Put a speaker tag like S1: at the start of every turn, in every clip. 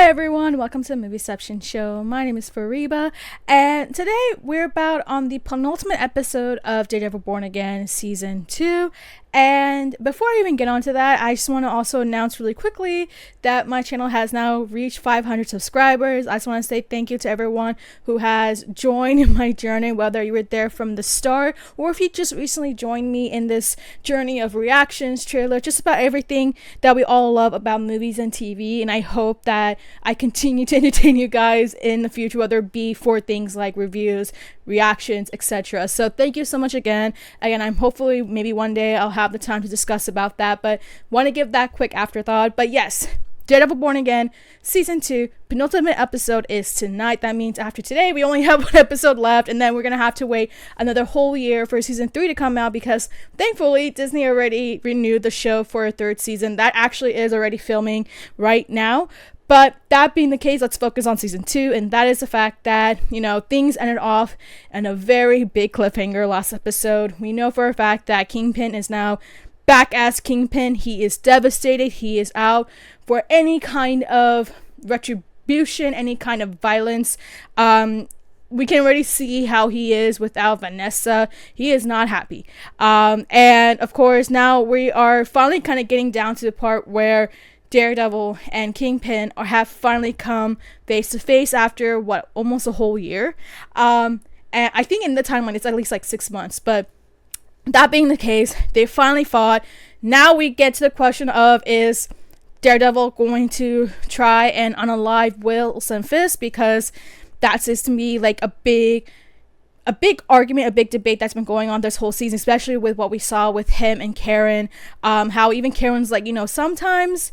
S1: everyone, welcome to the Movieception Show. My name is Fariba, and today we're about on the penultimate episode of Daredevil Born Again Season 2. And before I even get onto that, I just want to also announce really quickly that my channel has now reached 500 subscribers. I just want to say thank you to everyone who has joined in my journey, whether you were there from the start or if you just recently joined me in this journey of reactions, trailers, just about everything that we all love about movies and TV. And I hope that I continue to entertain you guys in the future, whether it be for things like reviews, reactions, etc. So thank you so much again. I'm hopefully maybe one day I'll have the time to discuss about that, but want to give that quick afterthought. But yes, Daredevil Born Again Season 2 penultimate episode is tonight. That means after today we only have one episode left, and then we're gonna have to wait another whole year for Season 3 to come out, because thankfully Disney already renewed the show for a third season. That actually is already filming right now. But that being the case, let's focus on Season 2, and that is the fact that, things ended off in a very big cliffhanger last episode. We know for a fact that Kingpin is now back as Kingpin. He is devastated. He is out for any kind of retribution, any kind of violence. We can already see how he is without Vanessa. He is not happy. And of course, now we are finally kind of getting down to the part where Daredevil and Kingpin have finally come face to face after almost a whole year. And I think in the timeline it's at least like 6 months. But that being the case, they finally fought. Now we get to the question of, is Daredevil going to try and unalive Wilson Fisk? Because that seems to be like a big argument, a big debate that's been going on this whole season, especially with what we saw with him and Karen. How even Karen's like, sometimes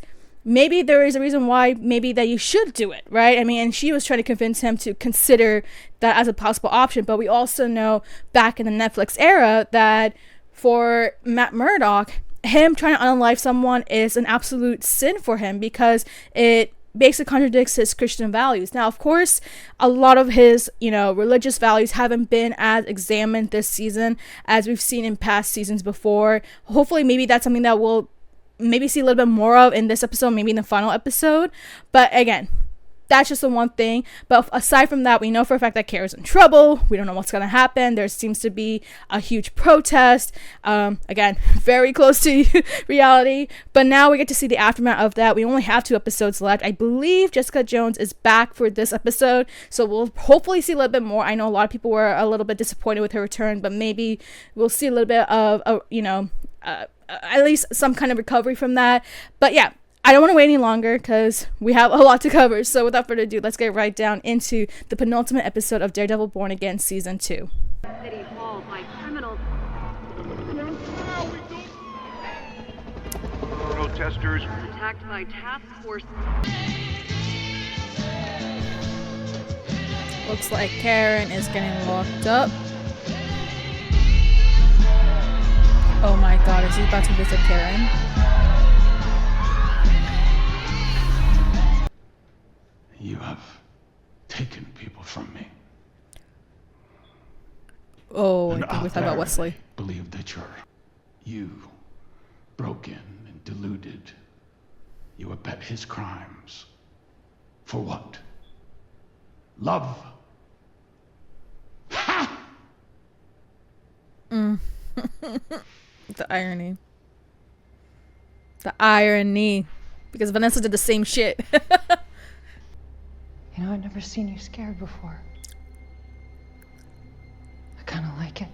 S1: maybe there is a reason why maybe that you should do it, right? And she was trying to convince him to consider that as a possible option. But we also know back in the Netflix era that for Matt Murdock, him trying to unalive someone is an absolute sin for him, because it basically contradicts his Christian values. Now, of course, a lot of his, religious values haven't been as examined this season as we've seen in past seasons before. Hopefully, maybe that's something that we'll maybe see a little bit more of in this episode, maybe in the final episode. But again, that's just the one thing. But aside from that, we know for a fact that Kara's in trouble. We don't know what's going to happen. There seems to be a huge protest. Again, very close to reality. But now we get to see the aftermath of that. We only have 2 episodes left. I believe Jessica Jones is back for this episode, so we'll hopefully see a little bit more. I know a lot of people were a little bit disappointed with her return, but maybe we'll see a little bit of, at least some kind of recovery from that. But yeah, I don't want to wait any longer because we have a lot to cover. So without further ado, let's get right down into the penultimate episode of Daredevil Born Again Season 2.
S2: City Hall by criminals.
S3: Protesters
S2: Attacked by task force.
S1: Looks like Karen is getting locked up. Oh my god, is he about to visit Karen?
S4: You have taken people from me.
S1: Oh,
S4: And
S1: I think we
S4: out
S1: talked about
S4: there,
S1: Wesley.
S4: they believe that you broken and deluded. You abet his crimes. For what? Love. Ha!
S1: The irony. The irony. Because Vanessa did the same shit.
S5: I've never seen you scared before. I kind of like it.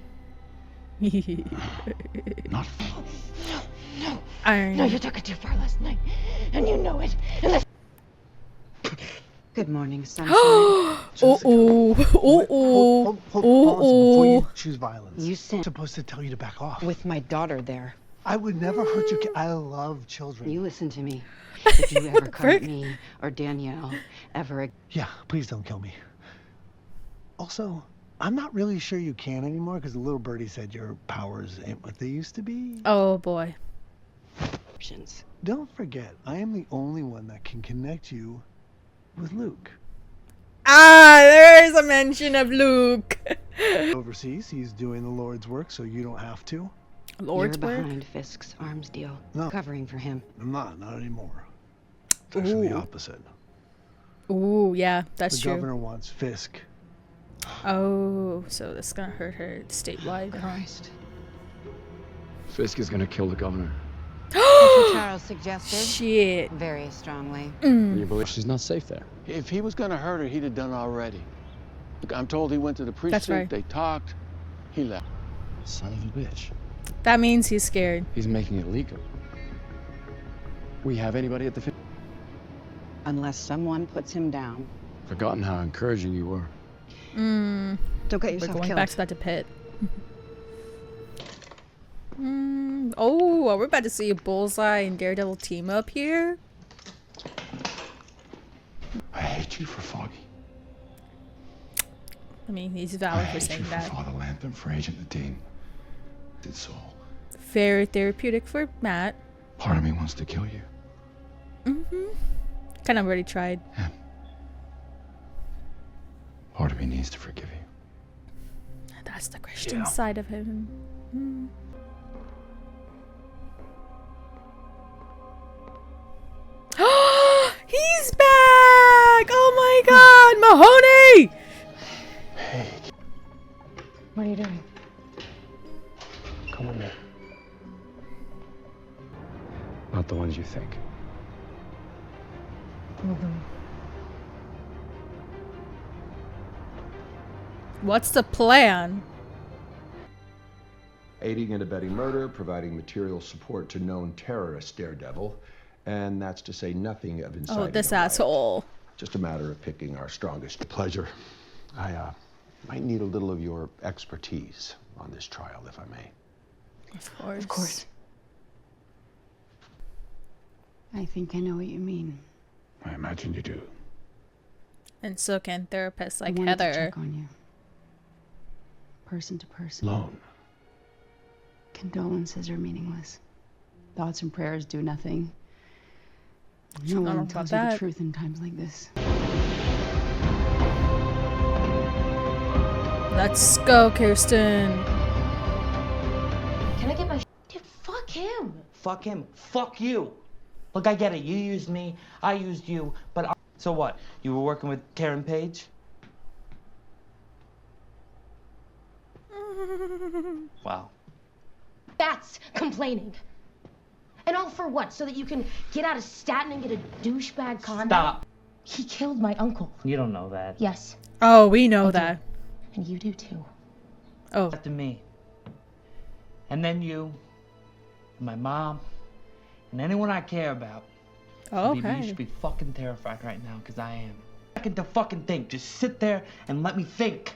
S4: Not
S5: No,
S1: Irony.
S5: no, you took it too far last night, and you know it. Good morning, sunshine.
S1: Hold
S6: Pause before you choose violence.
S5: You
S6: I'm
S5: sent
S6: supposed to tell you to back off.
S5: with my daughter there.
S6: I would never hurt you. I love children.
S5: You listen to me. If you ever hurt me or Danielle ever
S6: Yeah, please don't kill me. Also, I'm not really sure you can anymore because the little birdie said your powers ain't what they used to be.
S1: Oh boy.
S5: options.
S6: Don't forget, I am the only one that can connect you with Luke.
S1: There is a mention of Luke.
S6: Overseas, he's doing the Lord's work, so you don't have to.
S1: Lord's
S5: You're
S1: work?
S5: behind Fisk's arms deal.
S6: No.
S5: Covering for him.
S6: I'm not anymore. It's actually the
S1: Ooh.
S6: opposite.
S1: Ooh, yeah, that's
S6: The
S1: true.
S6: governor wants Fisk.
S1: Oh, so this is gonna hurt her statewide, huh?
S4: Fisk is gonna kill the governor.
S5: That's what Charles suggested.
S1: Shit.
S5: Very strongly.
S4: You believe she's not safe there?
S3: If he was gonna hurt her, he'd have done already. Look, I'm told he went to the precinct,
S1: right.
S3: they talked, he left.
S4: Son of a bitch.
S1: That means he's scared.
S4: He's making it legal. We have anybody at the
S5: Unless someone puts him down.
S4: Forgotten how encouraging you were.
S5: Don't get
S1: We're
S5: yourself
S1: going
S5: killed.
S1: back to that pit. Oh, we're about to see a Bullseye and Daredevil team up here.
S4: I hate you for Foggy.
S1: I mean, he's
S4: I
S1: valid for
S4: hate
S1: saying
S4: you for
S1: that.
S4: Father Lantern, for Agent Nadine. It's all.
S1: Very therapeutic for Matt.
S4: Part of me wants to kill you.
S1: Kind of already tried.
S4: And part of me needs to forgive you.
S1: That's the Christian
S4: Yeah.
S1: side of him. He's back! Oh my god, Mahoney!
S4: Hey,
S5: What are you doing?
S4: come with me. Not the ones you think.
S1: What's the plan?
S7: Aiding and abetting murder, providing material support to known terrorist Daredevil, and that's to say nothing of inciting
S1: Oh, this
S7: a riot.
S1: asshole.
S7: Just a matter of picking our strongest. Pleasure. I might need a little of your expertise on this trial, if I may.
S1: Of course.
S5: Of course. I think I know what you mean.
S4: I imagine you do.
S1: And so can therapists like
S5: I wanted to
S1: Heather.
S5: check on you. Person to person.
S4: Alone.
S5: Condolences are meaningless. Thoughts and prayers do nothing.
S1: Should
S5: No
S1: not
S5: one
S1: about
S5: tells you the
S1: that.
S5: truth in times like this.
S1: Let's go, Kirsten.
S8: Can I get my dude, fuck him.
S9: Fuck him. Fuck you. Look, I get it. You used me. I used you. But so what? You were working with Karen Page? Wow.
S8: That's complaining. And all for what? So that you can get out of Staten and get a douchebag condo?
S9: Stop.
S8: He killed my uncle.
S9: You don't know that.
S8: Yes,
S1: Oh, we know that.
S8: and you do too.
S1: Oh,
S9: After me. And then you. And my mom. And anyone I care about. Baby, you
S1: okay.
S9: should be fucking terrified right now, because I am. Second to fucking think. Just sit there and let me think.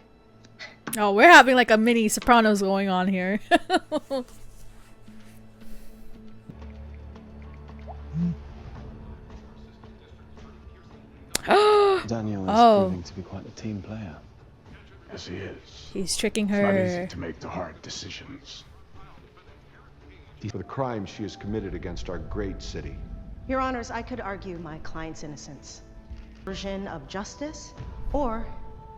S1: Oh, we're having like a mini Sopranos going on here.
S3: Daniel is
S1: Oh.
S3: proving to be quite a team player.
S4: Yes, he is.
S1: He's tricking
S4: It's not
S1: her.
S4: easy to make the hard decisions.
S7: For the crimes she has committed against our great city.
S10: Your Honors, I could argue my client's innocence. Version of justice, or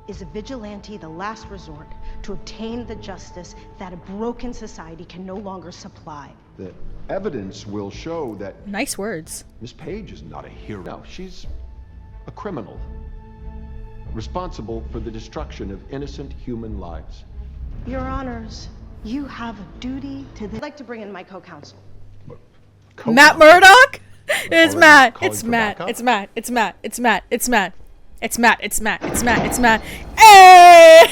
S10: is a vigilante the last resort to obtain the justice that a broken society can no longer supply?
S7: The evidence will show that
S1: Nice words.
S7: Miss Page is not a hero. No, she's a criminal. Responsible for the destruction of innocent human lives.
S10: Your Honors, you have a duty to I'd like to bring in my co-counsel.
S1: Matt Murdock? It's
S7: Already
S1: Matt.
S7: calling
S1: It's
S7: for
S1: Matt.
S7: backup?
S1: It's Matt. It's Matt. It's Matt. It's Matt. It's Matt. It's Matt. It's Matt. It's Matt. Hey!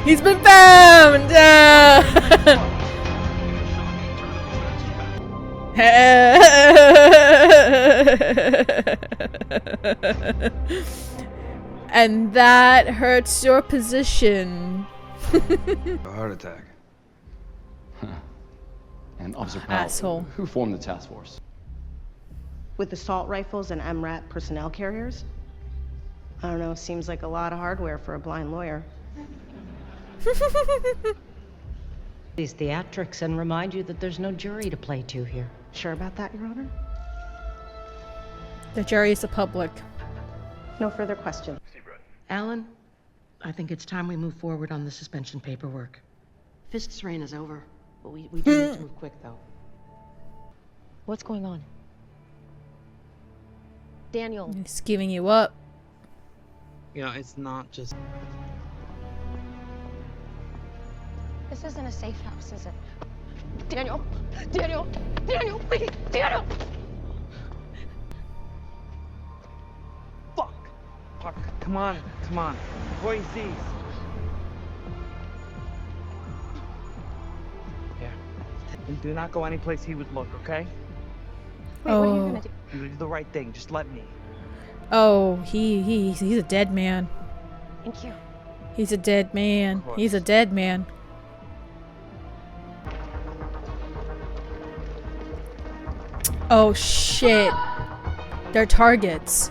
S1: He's been found. And that hurts your position.
S4: A heart attack. And Officer Powell,
S1: Asshole.
S4: who formed the task force?
S10: With assault rifles and MRAP personnel carriers? I don't know, seems like a lot of hardware for a blind lawyer.
S11: These theatrics and remind you that there's no jury to play to here.
S10: Sure about that, Your Honor?
S1: The jury is the public.
S10: No further questions.
S11: Alan, I think it's time we move forward on the suspension paperwork.
S5: Fisk's reign is over, but we do need to move quick, though.
S8: What's going on? Daniel.
S1: He's giving you up.
S9: You know, it's not just...
S8: This isn't a safe house, is it? Daniel! Daniel! Daniel, please! Daniel!
S9: Fuck! Fuck, come on, come on. Before he sees. Here. And do not go any place he would look, okay?
S8: Wait, what are you gonna do?
S9: You do the right thing, just let me.
S1: Oh, he's a dead man.
S8: Thank you.
S1: He's a dead man. He's a dead man. Oh shit. They're targets.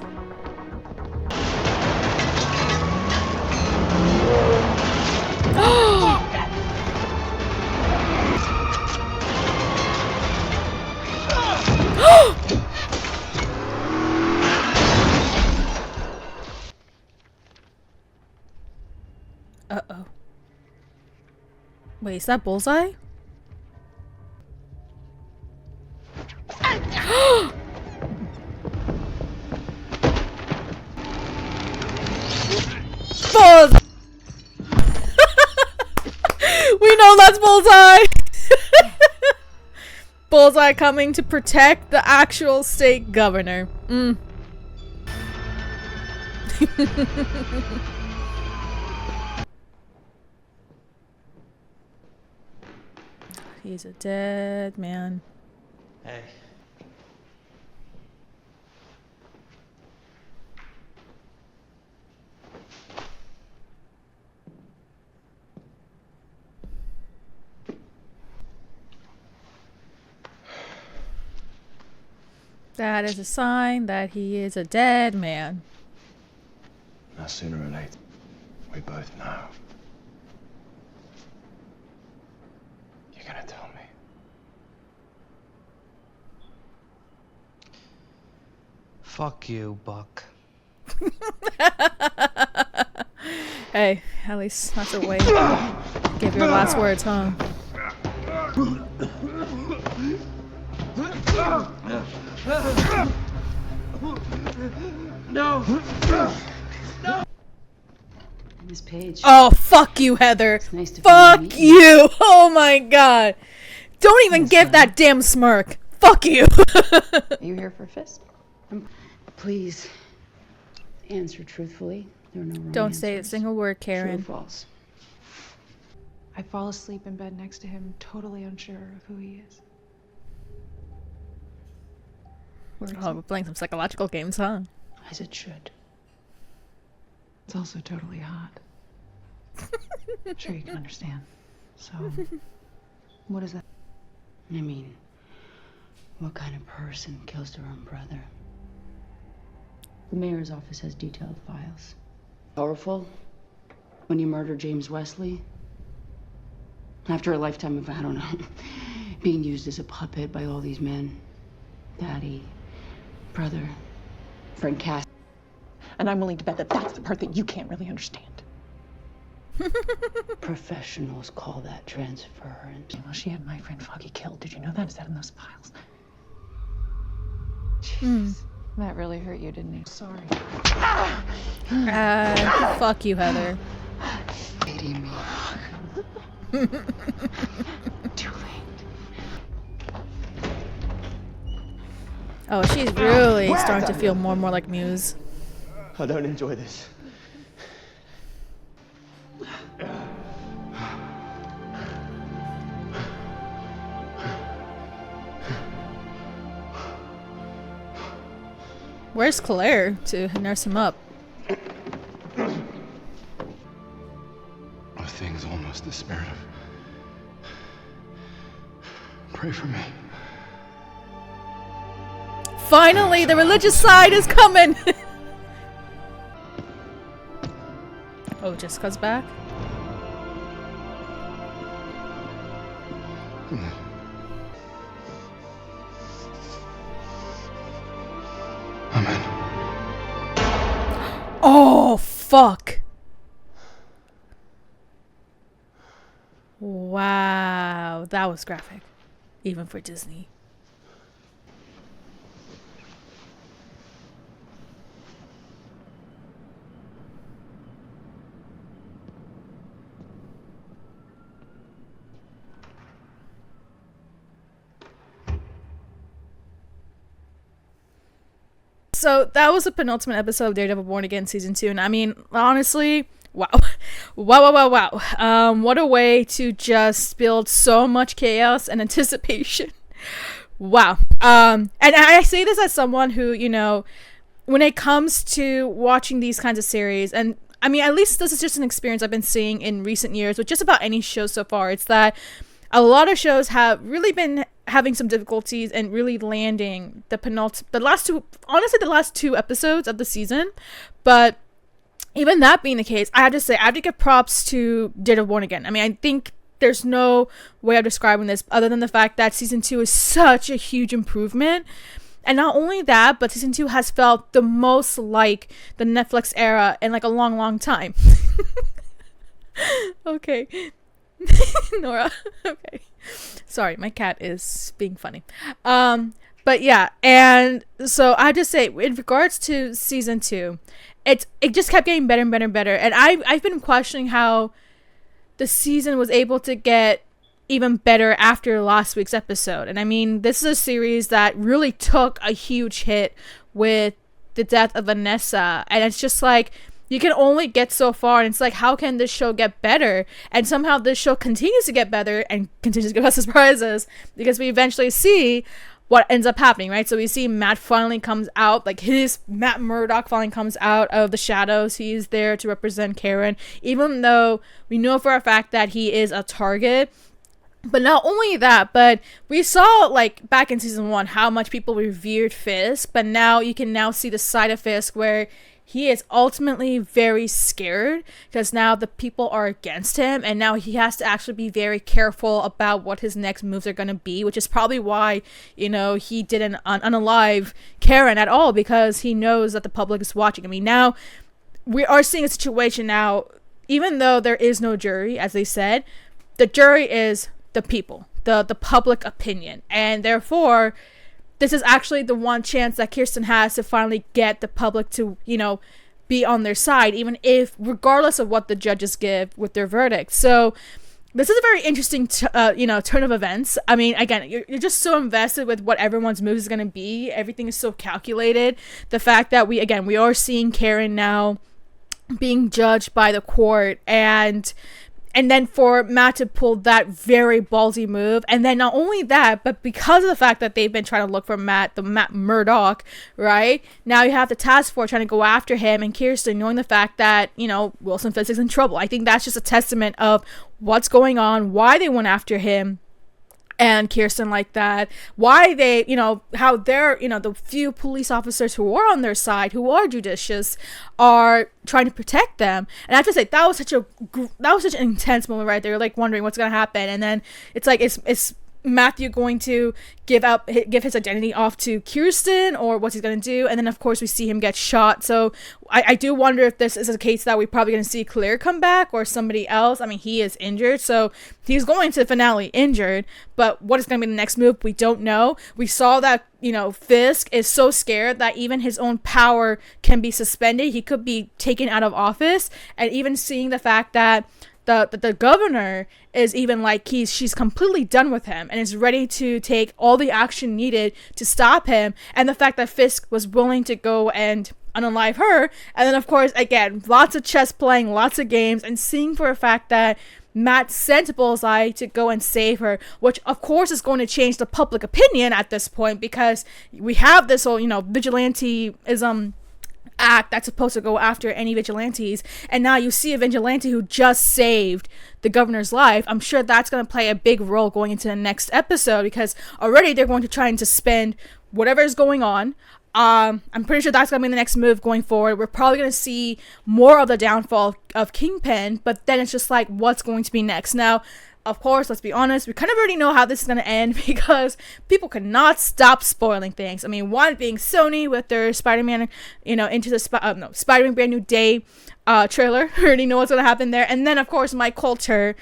S1: Uh-oh. Wait, is that Bullseye? Bullseye! We know that's Bullseye! Bullseye coming to protect the actual state governor. He's a dead man.
S9: Hey.
S1: That is a sign that he is a dead man.
S4: Now, sooner or later, we both know. You're gonna tell me.
S9: Fuck you, Buck.
S1: Hey, at least that's a way to give your last words, huh?
S5: No! Miss Page.
S1: Oh, fuck you, Heather.
S5: Nice to
S1: Fuck
S5: meet
S1: you. Oh my god. Don't even give that damn smirk. Fuck you.
S5: Are you here for a fist? Please answer truthfully. There are no wrong
S1: Don't say a
S5: answers.
S1: single word,
S5: True or
S1: Karen.
S5: false?
S12: I fall asleep in bed next to him, totally unsure of who he is.
S1: Oh, we're playing some psychological games, huh?
S5: As it should.
S12: It's also totally hot. I'm sure you can understand. So, what is that?
S5: I mean, what kind of person kills their own brother? The mayor's office has detailed files. Powerful? When you murder James Wesley? After a lifetime of, I don't know, being used as a puppet by all these men. Daddy, brother, friend Cass.
S12: And I'm willing to bet that that's the part that you can't really understand.
S5: Professionals call that transference.
S12: Well, she had my friend Foggy killed. Did you know that? Is that in those files?
S1: Mm.
S12: That really hurt you, didn't it? Sorry.
S1: Fuck you, Heather.
S5: Hating me.
S12: Too late.
S1: Oh, she's really starting to feel more and more like Muse.
S3: I don't enjoy this.
S1: Where's Claire to nurse him up?
S4: Are things almost despaired of? Pray for me.
S1: Finally, the religious side is coming! Oh, Jessica's back?
S4: Amen.
S1: Oh, fuck! Wow, that was graphic. Even for Disney. so that was the penultimate episode of Daredevil Born Again season 2, and I mean, honestly, wow. What a way to just build so much chaos and anticipation. Wow. And I say this as someone who, you know, when it comes to watching these kinds of series, and I mean, at least this is just an experience I've been seeing in recent years with just about any show so far, it's that a lot of shows have really been having some difficulties and really landing the last two episodes of the season. But even that being the case, I have to say, I have to give props to Daredevil Born Again. I mean, I think there's no way of describing this other than the fact that season 2 is such a huge improvement. And not only that, but season 2 has felt the most like the Netflix era in like a long, long time. Okay. Nora. Okay. Sorry, my cat is being funny. But yeah, and so I have to say, in regards to season 2, it just kept getting better and better and better. And I've been questioning how the season was able to get even better after last week's episode. And I mean, this is a series that really took a huge hit with the death of Vanessa, and it's just like, you can only get so far, and it's like, how can this show get better? And somehow this show continues to get better and continues to give us surprises, because we eventually see what ends up happening, right? So we see Matt finally comes out, like Matt Murdock finally comes out of the shadows. He's there to represent Karen, even though we know for a fact that he is a target. But not only that, but we saw, like, back in season 1 how much people revered Fisk, but now you can now see the side of Fisk where he is ultimately very scared because now the people are against him, and now he has to actually be very careful about what his next moves are going to be, which is probably why, you know, he didn't unalive Karen at all, because he knows that the public is watching. I mean, now we are seeing a situation now, even though there is no jury, as they said, the jury is the people, the public opinion, and therefore this is actually the one chance that Kirsten has to finally get the public to, you know, be on their side, even if, regardless of what the judges give with their verdict. So this is a very interesting, turn of events. I mean, again, you're just so invested with what everyone's move is going to be. Everything is so calculated. The fact that we are seeing Karen now being judged by the court, and then for Matt to pull that very ballsy move. And then not only that, but because of the fact that they've been trying to look for Matt Murdock, right? Now you have the task force trying to go after him, and Kirsten knowing the fact that, you know, Wilson Fisk is in trouble. I think that's just a testament of what's going on, why they went after him and Kirsten like that, why they, you know, how they're, you know, the few police officers who are on their side, who are judicious, are trying to protect them. And I have to say, that was such an intense moment right there. You're like wondering what's gonna happen, and then it's like, is Matthew going to give his identity off to Kirsten, or what's he going to do? And then of course we see him get shot. So I do wonder if this is a case that we're probably going to see Claire come back or somebody else. I mean, he is injured, so he's going to the finale injured, but what is going to be the next move, we don't know. We saw that, you know, Fisk is so scared that even his own power can be suspended. He could be taken out of office, and even seeing the fact that the governor is even like, she's completely done with him and is ready to take all the action needed to stop him. And the fact that Fisk was willing to go and unalive her. And then of course, again, lots of chess playing, lots of games, and seeing for a fact that Matt sent Bullseye to go and save her, which of course is going to change the public opinion at this point, because we have this whole, you know, vigilanteism act that's supposed to go after any vigilantes, and now you see a vigilante who just saved the governor's life. I'm sure that's going to play a big role going into the next episode, because already they're going to try and suspend whatever is going on. I'm pretty sure that's going to be the next move going forward. We're probably going to see more of the downfall of Kingpin, but then it's just like, what's going to be next? Now, of course, let's be honest, we kind of already know how this is going to end, because people cannot stop spoiling things. I mean, one being Sony with their Spider-Man, you know, Spider-Man Brand New Day trailer. We already know what's going to happen there. And then, of course, Mike Coulter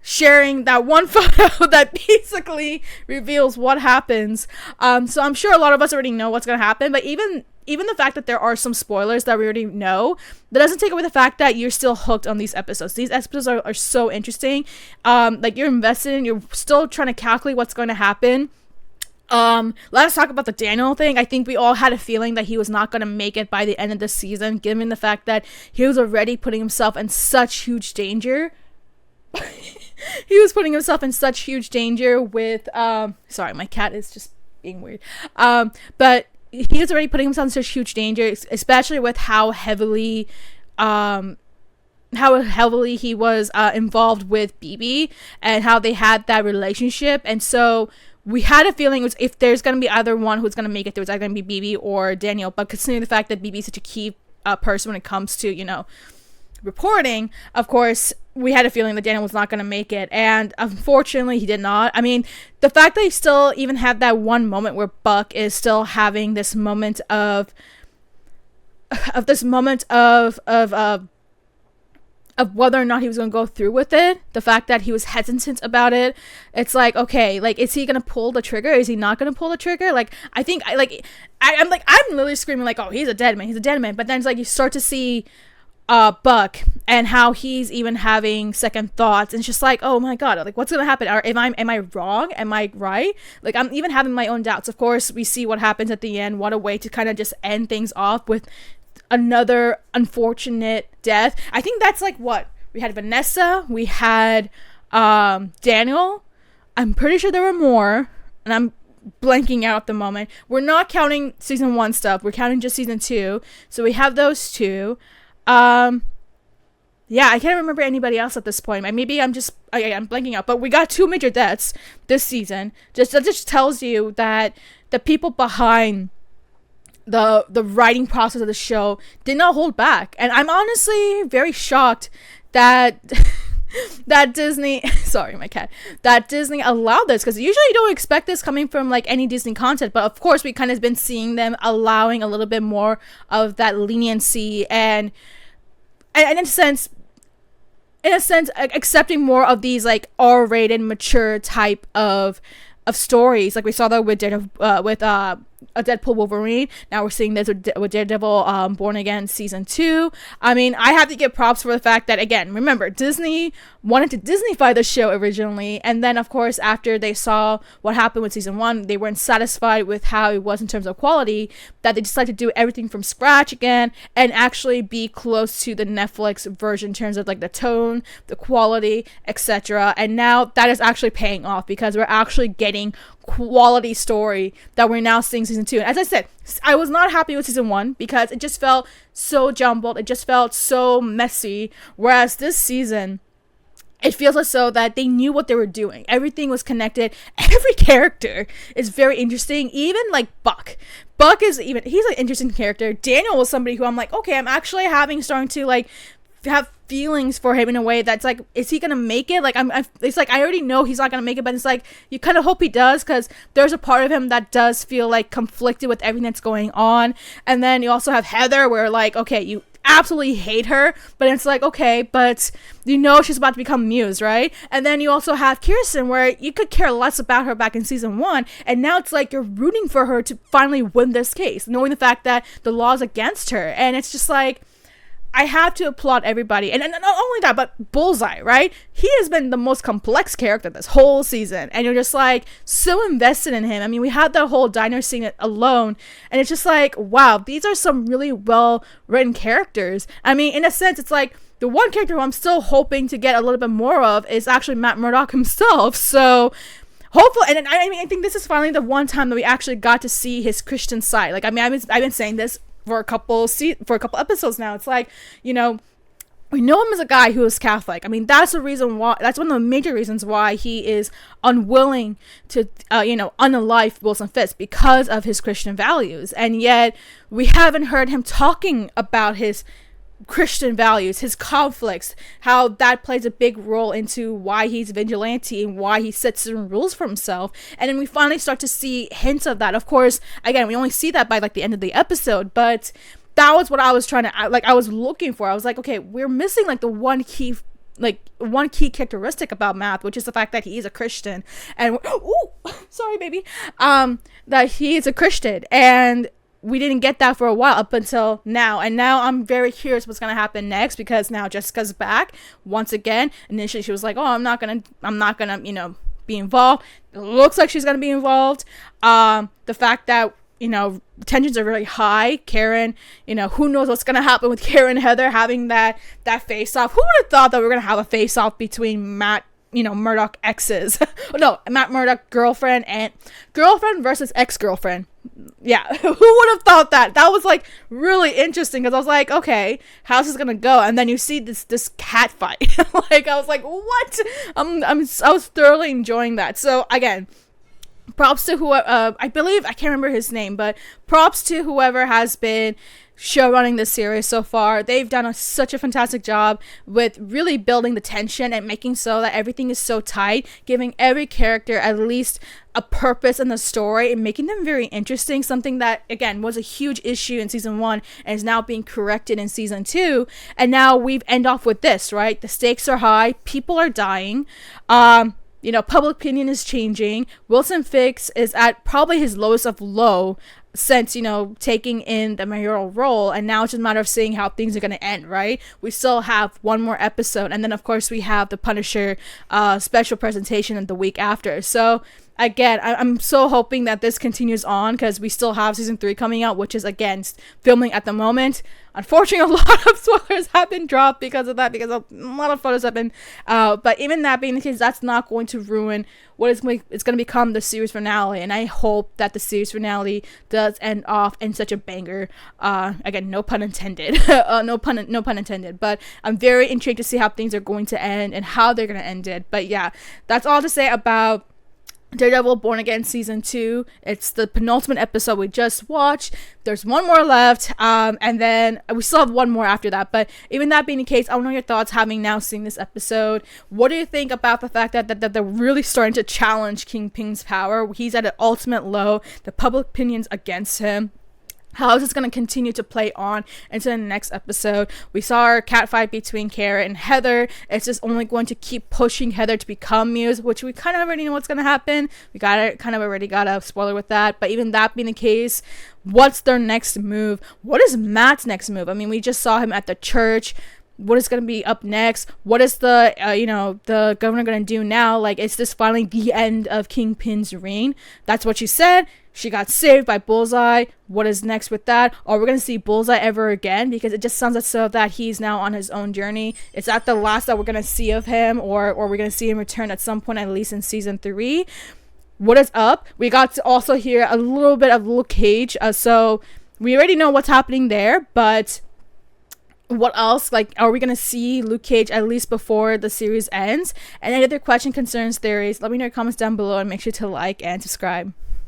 S1: sharing that one photo that basically reveals what happens. So I'm sure a lot of us already know what's going to happen, but even the fact that there are some spoilers that we already know, that doesn't take away the fact that you're still hooked on these episodes. These episodes are so interesting. Like, you're invested in, you're still trying to calculate what's going to happen. Let us talk about the Daniel thing. I think we all had a feeling that he was not going to make it by the end of the season, given the fact that he was already putting himself in such huge danger. He was putting himself in such huge danger with, sorry, my cat is just being weird. But he was already putting himself in such huge danger, especially with how heavily he was involved with BB and how they had that relationship. And so we had a feeling it was, if there's going to be either one who's going to make it, there was either going to be BB or Daniel. But considering the fact that BB is such a key person when it comes to, you know, reporting, of course, we had a feeling that Daniel was not going to make it. And unfortunately, he did not. I mean, the fact that he still even had that one moment where Buck is still having this moment of whether or not he was going to go through with it, the fact that he was hesitant about it, it's like, okay, like, is he going to pull the trigger? Is he not going to pull the trigger? Like, I think, I'm literally screaming, like, oh, he's a dead man. But then it's like, you start to see Buck and how he's even having second thoughts. And it's just like, oh my God, like, what's going to happen? Am I wrong? Am I right? Like, I'm even having my own doubts. Of course, we see what happens at the end. What a way to kind of just end things off with another unfortunate death. I think that's like what we had. Vanessa, we had Daniel. I'm pretty sure there were more, and I'm blanking out at the moment. We're not counting season 1 stuff, we're counting just season 2, so we have those 2. Yeah, I can't remember anybody else at this point. Maybe I'm blanking out, but we got 2 major deaths this season. That just tells you that the people behind the writing process of the show did not hold back. And I'm honestly very shocked that that Disney that Disney allowed this, because usually you don't expect this coming from like any Disney content, but of course we kind of been seeing them allowing a little bit more of that leniency and in a sense accepting more of these like R-rated mature type of stories. Like we saw that with a Deadpool Wolverine. Now we're seeing this with Daredevil Born Again season 2. I mean, I have to give props for the fact that, again, remember, Disney wanted to Disneyfy the show originally, and then of course after they saw what happened with season 1, they weren't satisfied with how it was in terms of quality, that they decided to do everything from scratch again and actually be close to the Netflix version in terms of like the tone, the quality, etc. And now that is actually paying off, because we're actually getting quality story that we're now seeing season 2. And as I said, I was not happy with season 1 because it just felt so jumbled, it just felt so messy, whereas this season it feels as though that they knew what they were doing. Everything was connected. Every character is very interesting. Even like Buck is he's an interesting character. Daniel was somebody who I'm like, okay, I'm actually starting to like have feelings for him in a way that's like, is he gonna make it? Like it's like I already know he's not gonna make it, but it's like you kind of hope he does, because there's a part of him that does feel like conflicted with everything that's going on. And then you also have Heather, where like, okay, you absolutely hate her, but it's like, okay, but you know she's about to become Muse, right? And then you also have Kirsten, where you could care less about her back in season 1, and now it's like you're rooting for her to finally win this case, knowing the fact that the law's against her. And it's just like, I have to applaud everybody. And not only that, but Bullseye, right? He has been the most complex character this whole season. And you're just like so invested in him. I mean, we had the whole diner scene alone. And it's just like, wow, these are some really well written characters. I mean, in a sense, it's like the one character who I'm still hoping to get a little bit more of is actually Matt Murdock himself. So hopefully, and I mean, I think this is finally the one time that we actually got to see his Christian side. Like, I mean, I've been saying this for a couple episodes now. It's like, you know, we know him as a guy who is Catholic. I mean, that's the reason why, that's one of the major reasons why he is unwilling to, unalive Wilson Fisk, because of his Christian values. And yet we haven't heard him talking about his Christian values, his conflicts, how that plays a big role into why he's vigilante and why he sets certain rules for himself. And then we finally start to see hints of that. Of course, again, we only see that by like the end of the episode, but that was what I was trying to, like, I was looking for. I was like, okay, we're missing like the one key characteristic about Matt, which is the fact that he is a Christian. And sorry, baby, that he is a Christian, and we didn't get that for a while up until now. And now I'm very curious what's going to happen next, because now Jessica's back once again. Initially she was like, oh, I'm not gonna be involved. It looks like she's going to be involved. The fact that, you know, tensions are really high. Karen, you know, who knows what's going to happen with Karen and Heather having that face-off. Who would have thought that we were going to have a face-off between Matt, you know, Murdock exes? No, Matt Murdock girlfriend versus ex-girlfriend. Yeah, who would have thought that? That was like really interesting because I was like, okay, how's this gonna go? And then you see this cat fight. Like, I was like, what? I was thoroughly enjoying that. So again, props to whoever, I believe, I can't remember his name, but props to whoever has been show running this series so far. They've done such a fantastic job with really building the tension and making so that everything is so tight, giving every character at least a purpose in the story and making them very interesting, something that again was a huge issue in season 1 and is now being corrected in season 2. And now we've end off with this, right? The stakes are high, people are dying, you know, public opinion is changing. Wilson Fisk is at probably his lowest of low since, you know, taking in the mayoral role, and now it's just a matter of seeing how things are going to end, right? We still have one more episode, and then of course we have the Punisher special presentation the week after. So again, I'm so hoping that this continues on because we still have season 3 coming out, which is again filming at the moment. Unfortunately, a lot of spoilers have been dropped because of that, because a lot of photos have been but even that being the case, that's not going to ruin what is going to become the series finale. And I hope that the series finale does end off in such a banger. Again, no pun intended. No pun intended. But I'm very intrigued to see how things are going to end and how they're going to end it. But yeah, that's all to say about Daredevil Born Again season 2. It's the penultimate episode we just watched. There's one more left, and then we still have one more after that. But even that being the case, I want to know your thoughts having now seen this episode. What do you think about the fact that they're really starting to challenge Kingpin's power? He's at an ultimate low. The public opinion's against him. How is this going to continue to play on into the next episode? We saw our cat fight between Kara and Heather. It's just only going to keep pushing Heather to become Muse, which we kind of already know what's going to happen. We already got a spoiler with that. But even that being the case, what's their next move? What is Matt's next move? I mean, we just saw him at the church. What is going to be up next? What is the the governor going to do now? Like, is this finally the end of Kingpin's reign? That's what she said. She got saved by Bullseye. What is next with that? Are we going to see Bullseye ever again? Because it just sounds as though that he's now on his own journey. Is that the last that we're going to see of him? Or we're going to see him return at some point, at least in season 3? What is up? We got to also hear a little bit of Luke Cage. So we already know what's happening there. But what else? Like, are we going to see Luke Cage at least before the series ends? And any other question, concerns, theories, let me know in your comments down below. And make sure to like and subscribe.